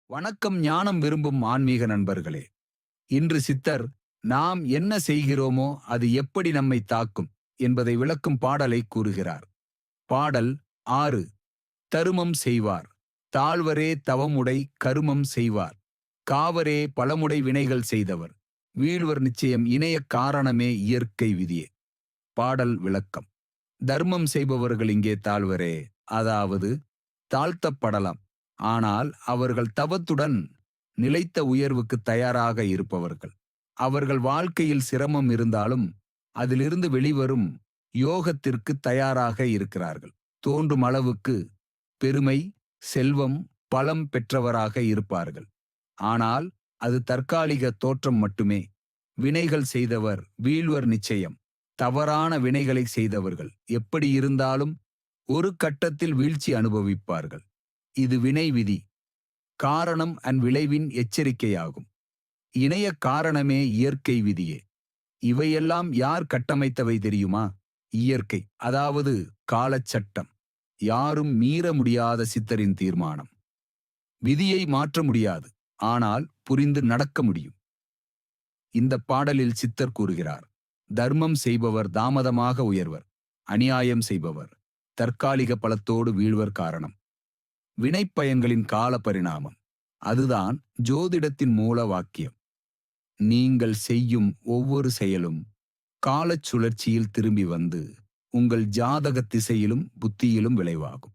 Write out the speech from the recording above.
வணக்கம் ஞானம் விரும்பும் ஆன்மீக நண்பர்களே. இன்று சித்தர் நாம் என்ன செய்கிறோமோ அது எப்படி நம்மை தாக்கும் என்பதை விளக்கும் பாடலை கூறுகிறார். பாடல் 6. தருமம் செய்வார் தாழ்வரே தவமுடை கருமம் செய்வார் காவரே பலமுடை வினைகள் செய்தவர் வீழ்வர் நிச்சயம் இணைய காரணமே இயற்கை விதியே. பாடல் விளக்கம். தர்மம் செய்பவர்கள் இங்கே தாழ்வரே, அதாவது தாழ்த்தப்படலாம், ஆனால் அவர்கள் தவத்துடன் நிலைத்த உயர்வுக்கு தயாராக இருப்பவர்கள். அவர்கள் வாழ்க்கையில் சிரமம் இருந்தாலும் அதிலிருந்து வெளிவரும் யோகத்திற்கு தயாராக இருக்கிறார்கள். தோன்றும் அளவுக்கு பெருமை, செல்வம், பலம் பெற்றவராக இருப்பார்கள். ஆனால் அது தற்காலிக தோற்றம் மட்டுமே. வினைகள் செய்தவர் வீழ்வர் நிச்சயம். தவறான வினைகளை செய்தவர்கள் எப்படி இருந்தாலும் ஒரு கட்டத்தில் வீழ்ச்சி அனுபவிப்பார்கள். இது வினை விதி, காரணம் விளைவின் எச்சரிக்கையாகும். இணைய காரணமே இயற்கை விதியே. இவையெல்லாம் யார் கட்டமைத்தவை தெரியுமா? இயற்கை, அதாவது காலச்சட்டம். யாரும் மீற முடியாத சித்தரின் தீர்மானம். விதியை மாற்ற முடியாது, ஆனால் புரிந்து நடக்க முடியும். இந்த பாடலில் சித்தர் கூறுகிறார், தர்மம் செய்பவர் தாமதமாக உயர்வர், அநியாயம் செய்பவர் தற்காலிக பலத்தோடு வீழ்வர். காரணம் வினைப்பயன்களின் கால பரிணாமம். அதுதான் ஜோதிடத்தின் மூல வாக்கியம். நீங்கள் செய்யும் ஒவ்வொரு செயலும் காலச் சுழற்சியில் திரும்பி வந்து உங்கள் ஜாதக திசையிலும் புத்தியிலும் விளைவாகும்.